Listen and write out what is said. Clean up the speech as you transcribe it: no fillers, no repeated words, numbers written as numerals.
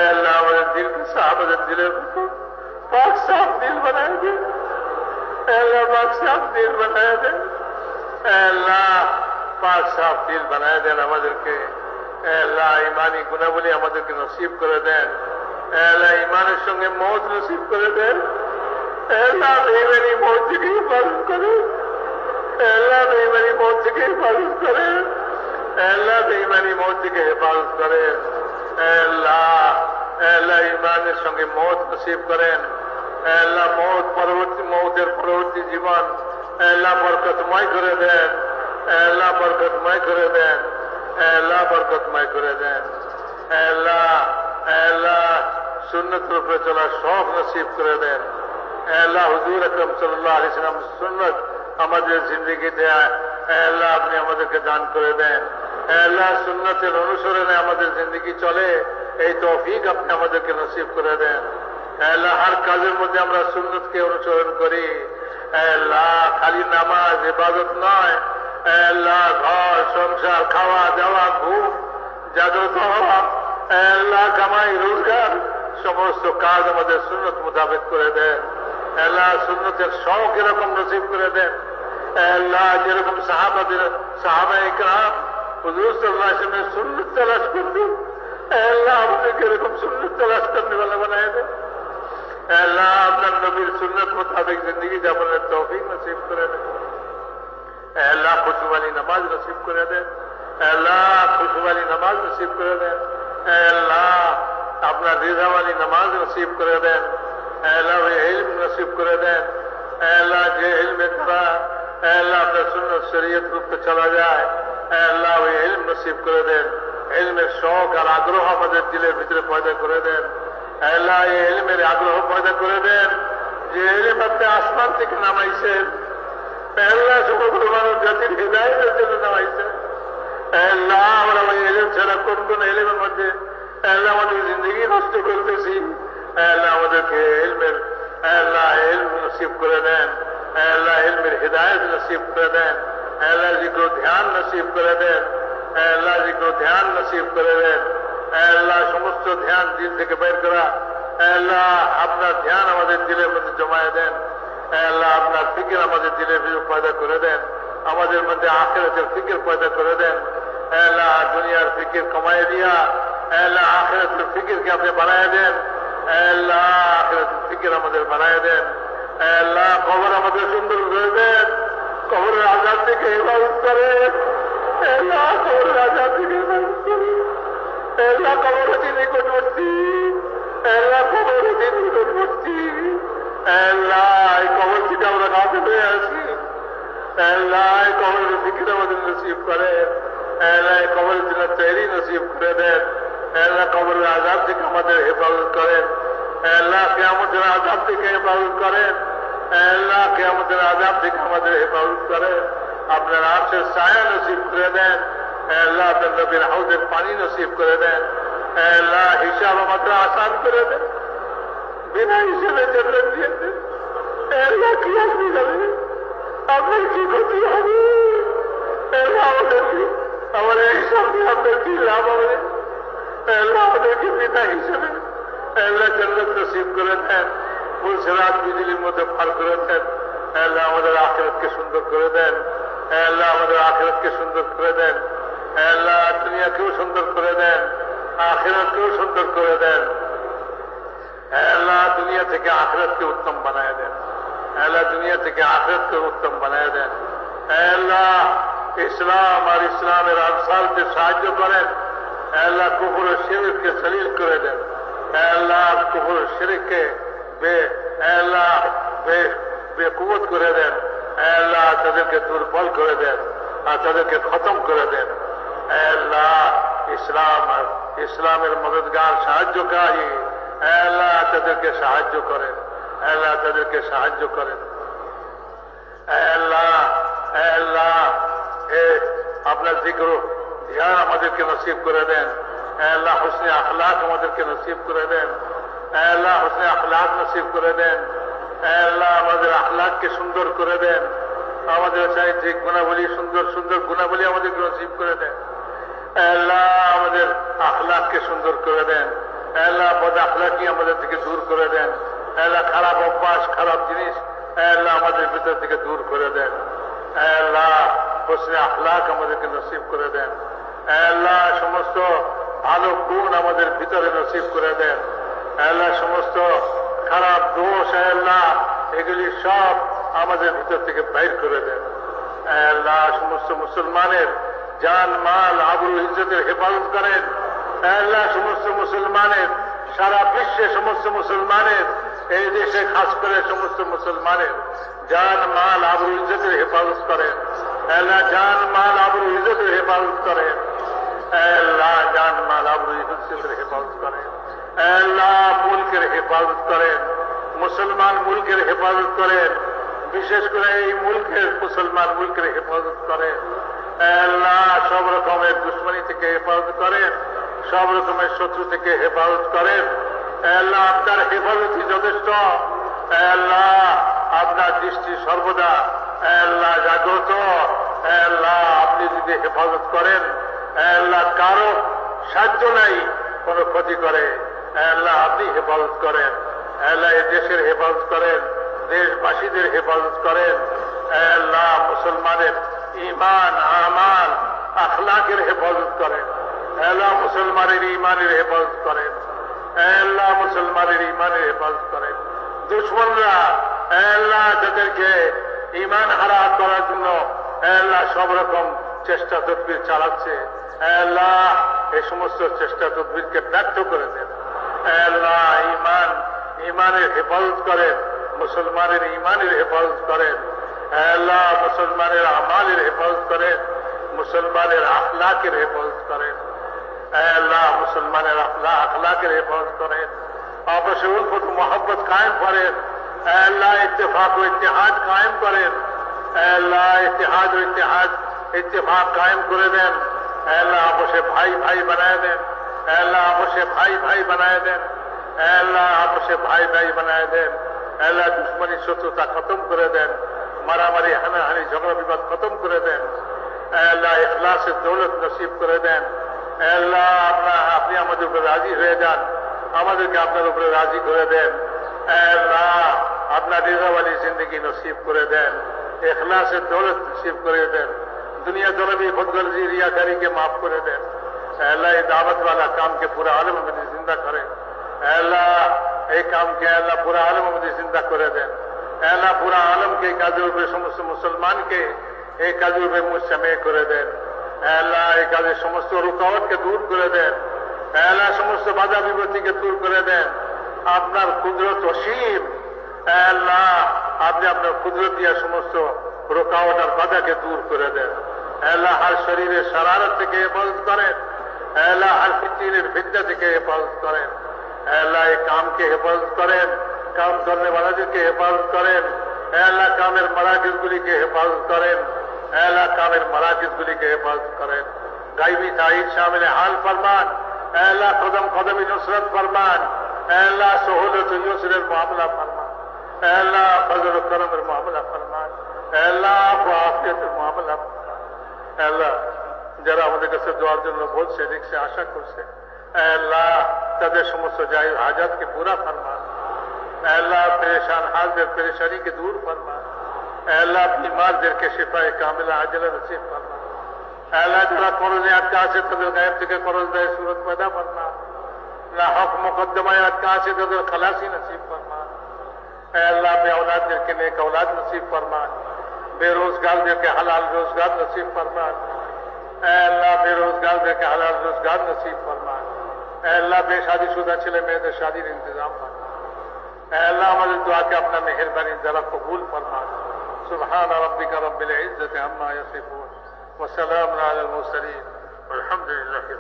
अल्लाह हमारे दिल के साहब दिल को पाक साफ दिल बनाए दे। अल्लाह पाक साफ दिल बनाए दे। अल्लाह पाक साफ दिल बनाए देन আমাদেরকে। আল্লাহ ইমানি গুণাবলী আমাদেরকে নসিব করে দেন। আল্লাহ ইমানের সঙ্গে মওত নসিব করে দেন। আল্লাহ বেঈমানি মওত থেকে হিফাজত করেন। আল্লাহ বেঈমানি মওত থেকে হিফাজত করেন। আল্লাহ বেঈমানি মওত থেকে হেফাজত করেন। আল্লাহ আল্লাহ ইমানের সঙ্গে মওত নসিব করেন। আল্লাহ মওতের পরবর্তী জীবন আল্লাহ বরকতময় করে দেন। আল্লাহ বরকতময় করে দেন। আল্লাহ বরকতময় করে দেন। আল্লাহ আল্লাহ সুন্নতের উপরে চলার শখ নসিব করে দেন। আল্লাহ হুজুর আকরাম সাল্লাল্লাহু আলাইহি ওয়াসাল্লাম সুন্নাত আমাদের জিন্দেগিতে আল্লাহ আপনি আমাদেরকে দান করে দেন। আল্লাহ সুন্নতের অনুসরণে আমাদের জিন্দেগি চলে এই তৌফিক আপনি আমাদেরকে নসিব করে দেন। আল্লাহ হর কাজের মধ্যে আমরা সুন্নতকে অনুসরণ করি। আল্লাহ খালি নামাজ ইবাদত নয়, আল্লাহ ঘর সংসার খাওয়া দাওয়া ঘুম জাগ্রত হওয়া আল্লাহ কামাই রোজগার সমস্ত কাজ আমাদের সুন্নত মোতাবেক করে দেন। আল্লাহ সুন্নতের শখ এরকম নসিব করে দেন। আল্লাহ যেরকম সাহাবায়ে কেরাম হুজুর সাল্লাল্লাহু আলাইহি ওয়াসাল্লামের সুন্নত তালাশ করতেন, আল্লাহ আমাদেরকে এরকম সুন্নত তালাশ করনে वाला বানায় দেন। আল্লাহ আপনার নবীর সুন্নত মোতাবেক জিন্দেগি যাপনের তৌফিক নসিব করে দেন। আল্লাহ খুশু वाली নামাজ নসিব করে দেন। আল্লাহ খুশু वाली নামাজ নসিব করে দেন। আল্লাহ আপনার রিজা वाली নামাজ নসিব করে দেন। আল্লাহ ইলম নসিব করে দেন। আল্লাহ যে ইলমে তারা আল্লাহ আপনার সুন্নত শরীয়ত রূপে চলা যায়, আল্লাহ ওই ইলম নসিব করে দেন। ইলমের শখ আর আগ্রহ আমাদের দিলের ভিতরে পয়দা করে দেন। আল্লাহ এই ইলমের আগ্রহ পয়দা করে দেন যে ইলম আপনি আসমান থেকে নামাইছেন। আল্লাহ সমগ্র মানব জাতির হিদায়াতের জন্য নামাইছেন। আল্লাহ আমরা ওই ইলম ছাড়া কোন কোন ইলমের মধ্যে আল্লাহ আমাদের জিন্দগি নষ্ট করতেছি। আল্লাহ আমাদেরকে ইলমের আল্লাহ ইলম নসিব করে দেন। আল্লাহ ইলমের হিদায়াত নসিব করে দেন। আল্লাহ জিক্র ধ্যান নসিব করে দেন। আল্লাহ জিক্র ধ্যান নসিব করে দেন। আল্লাহ সমস্ত ধ্যান দিল থেকে বের করা আল্লাহ আপনার ধ্যান আমাদের দিলের মধ্যে জমায়ে দেন। আল্লাহ আপনার ফিকির আমাদের দিলের ভিতরে পয়দা করে দেন। আমাদের মধ্যে আখিরাতের ফিকির পয়দা করে দেন। আল্লাহ দুনিয়ার ফিকির কমায় দিয়া আল্লাহ আখিরাতের ফিকিরকে আপনি বানায় দেন। আল্লাহ আখিরাতের ফিকির আমাদের বানায় দেন। আল্লাহ কবর আমাদের সুন্দর করে দেন। কবরের আযাব থেকে হেফাজত করেন। আল্লাহ কবরের আযাব থেকে হেফাজত করেন। আল্লাহ কবরের নিকটবর্তী। আল্লাহ কবরের নিকটবর্তী। আল্লাহ এই কবর থেকে আমরা কাছে পেয়ে আসি। আল্লাহ এই কবরের ফিকির আমাদের নসিব করেন। আল্লাহ এই কবরের জন্য তৈরি নসিব করে দেন। আল্লাহ কবরের আযাব থেকে আমাদের হেফাজত করেন। আল্লাহ কিয়ামতের আযাব থেকে হেফাজত করেন। আল্লাহ কিয়ামতের আযাব থেকে আমাদের হেফাজত করেন। আপনার আরশের ছায়া নসিব করে দেন। আল্লাহ আপনার নবীর হাউজের পানি নসিব করে দেন। আল্লাহ হিসাব আমাদের আসান করে দেন। বিনা হিসেবে জান্নাত দিয়ে দেন। আল্লাহ কি আসবে যাবে, আপনার কি ক্ষতি হবে? আল্লাহ আমাদের হিসাব দিয়ে আপনার কি লাভ হবে? আল্লাহ আমাদেরকে বিনা হিসেবে আল্লাহ জান্নাত নসিব করে দেন। ফুলসেরাত বিজলির মধ্যে পার করে দেন। আল্লাহ আমাদের আখিরাতকে সুন্দর করে দেন। আল্লাহ আমাদের আখিরাতকে সুন্দর করে দেন। আল্লাহ দুনিয়াকেও সুন্দর করে দেন, আখিরাতকেও সুন্দর করে দেন। আল্লাহ দুনিয়া থেকে আখিরাতকে উত্তম বানায় দেন। আল্লাহ দুনিয়া থেকে আখিরাতকে উত্তম বানায় দেন। আল্লাহ ইসলাম আর ইসলামের আনসারকে সাহায্য করেন। আল্লাহ কুফর ও শিরককে সলিল করে দেন। আল্লাহ কুফর ও শিরককে বেকুবত করে দেন। আল্লাহ তাদেরকে দুর্বল করে দেন আর তাদেরকে খতম করে দেন। আল্লাহ ইসলামের মদদগার সাহায্যকারী আল্লাহ তাদেরকে সাহায্য করেন। আল্লাহ তাদেরকে সাহায্য করেন। আল্লাহ আল্লাহ আপনার জিক্র ধ্যান আমাদেরকে নসিব করে দেন। আল্লাহ হুসনে আখলাক আমাদেরকে নসিব করে দেন। আল্লাহ হুসনে আখলাক নসিব করে দেন। আল্লাহ আমাদের আখলাককে সুন্দর করে দেন। আমাদের চারিত্রিক গুণাবলী সুন্দর সুন্দর গুণাবলী আমাদেরকে নসিব করে দেন। আল্লাহ আমাদের আখলাককে সুন্দর করে দেন। আল্লাহ বদ আখলাকি আমাদের থেকে দূর করে দেন। আল্লাহ খারাপ অভ্যাস, খারাপ জিনিস আল্লাহ আমাদের ভিতর থেকে দূর করে দেন। আল্লাহ হোসনে আখলাক আমাদেরকে নসিব করে দেন। আল্লাহ সমস্ত ভালো গুণ আমাদের ভিতরে নসিব করে দেন। আল্লাহ সমস্ত খারাপ দোষ আল্লাহ এগুলি সব আমাদের ভিতর থেকে বাইর করে দেন। আল্লাহ সমস্ত মুসলমানের জান মাল আবরু ইজ্জতের হেফাজত করেন। আল্লাহ সমস্ত মুসলমানের, সারা বিশ্বে সমস্ত মুসলমানের, এই দেশে খাস করে সমস্ত মুসলমানের জান মাল আবরু ইজ্জতের হেফাজত করেন। আল্লাহ জান মাল আবরু ইজ্জতের হেফাজত করেন। আল্লাহ জান মাল আবরু ইজ্জতের হেফাজত করেন। আল্লাহ মুলকের হেফাজত করেন, মুসলমান মুলকের হেফাজত করেন, বিশেষ করে এই মুলকের মুসলমান মুলকের হেফাজত করেন। আল্লাহ সব রকমের দুশ্মনী থেকে হেফাজত করেন, সব রকমের শত্রু থেকে হেফাজত করেন। আল্লাহ আপনার হেফাজতই যথেষ্ট। আল্লাহ আপনার দৃষ্টি সর্বদা আল্লাহ জাগ্রত। আল্লাহ আপনি যদি হেফাজত করেন, আল্লাহ কারো সাহায্য নাই কোনো ক্ষতি করে। আল্লাহ আপনি হেফাজত করেন। আল্লাহ এই দেশের হেফাজত করেন, দেশবাসীদের হেফাজত করেন। আল্লাহ মুসলমানের ঈমান, আমাল, আখলাকের হেফাজত করেন। আল্লাহ মুসলমানের ঈমানের হেফাজত করেন। আল্লাহ মুসলমানের ঈমানের হেফাজত করেন। দুশ্মনরা আল্লাহ যাদেরকে ঈমান হারা করার জন্য আল্লাহ সব রকম চেষ্টা তদবির চালাচ্ছে, আল্লাহ এই সমস্ত চেষ্টা তদবিরকে ব্যর্থ করে দেন। আল্লাহ ঈমানের হেফাজত করেন, মুসলমানের ঈমানের হেফাজত করেন। আল্লাহ মুসলমানের আমালের হেফাজত করেন, মুসলমানের আখলাকের হেফাজত করেন। আল্লাহ মুসলমানের আখলাকের হেফাজত করেন। आपस में उल्फत मोहब्बत कायम करें। अल्लाह इत्तेफाक व इत्तेहाद कायम करें। अल्लाह इत्तेहाद व इत्तेफाक कायम कर दें। अल्लाह आपस में भाई भाई बनाए दें। अल्लाह आपस में भाई भाई बनाए दें। अल्लाह आपस में भाई भाई बनाए दें। अल्लाह दुश्मनी शत्रुता खत्म कर दें। मारामारी हानाहानी झगड़ा विवाद खत्म कर दें। अल्लाह इखलास से दौलत नसीब कर दें। अल्लाह अपनी আমাদের উপর রাজি হয়ে যান, আমাদেরকে আপনার উপরে রাজি করে দেন। আল্লাহ আপনার রিজাওয়ালি জিন্দগি নসিব করে দেন, ইখলাসের দৌলত নসিব করে দেন। दुनिया तरबी खुदगर्जी रियाकारी के माफ कर दें। अल्लाह ये दावत वाला काम के पूरा आलम में जिंदा करें। अल्लाह एक काम के अल्लाह पूरा आलम में जिंदा कर दें। अल्लाह पूरा आलम के काजों पे समस्त मुसलमान के एक काजों पे मुझसे कर दें। अल्लाह एक काजे समस्त रुकावट के दूर कर दें। अल्लाह समस्त बाधा विपत्ति के दूर कर दें। আপনার কুদরত অসীম। আল্লাহ আপনি আপনার কুদরত দিয়া সমস্ত রুকাওয়াট আর বাধাকে দূর করে দেন। আল্লাহ हर শরীরের শরারত থেকে হেফাজত করেন। আল্লাহ हर ফিতনার ফিতনা থেকে হেফাজত করেন। আল্লাহ এই কামকে হেফাজত করেন, কাম করने वालाদেরকে হেফাজত করেন। আল্লাহ কামের মারাকিজগুলিকে হেফাজত করেন। আল্লাহ কামের মারাকিজগুলিকে হেফাজত করেন। গায়বী তাইদ শামিল হাল ফরমান। আল্লাহ কদম কদমে নুসরত ফরমান। अल्लाह सहूलत युसर मामला फरमान। अल्लाह फजल करम मामला फरमान। अल्लाह आफियत मामला फरमान। अल्लाह যারা আমাদের কাছে দোয়ার জন্য বলছে, লিখছে, আশা করছে, আল্লাহ তাদের সমস্ত জায়েজ হাজাতকে পুরা ফরমান। আল্লাহ পরেশান হালদের পরেশানিকে দূর ফরমান। আল্লাহ बीमारদেরকে শিফায়ে কামিলা আজলা নসিব ফরমান। আল্লাহ যারা করজে আটকা আছে তাদের গায়েব থেকে করজ দেয় সুরত पैदा ফরমান। ना हक मुकदमात कहाँ से तदर खलासी नसीब फरमा। अल्लाह बे औलाद दे के नेक औलाद नसीब फरमा। बेरोजगार दे के हलाल रोजगार नसीब फरमा। अल्लाह बेरोजगार दे के हलाल रोजगार नसीब फरमा। अल्लाह बेशादीशुदा छिले मेয়েদের शादीर इंतजाम फरमा। अल्लाह हमारी दुआ के अपना मेहरबानी जरा कबूल फरमा। सुब्हान रब्बिका रब्बिल इज्जति अम्मा यसिफून व सलामुन अलल मुरसलीन वल्हम्दुलिल्लाहि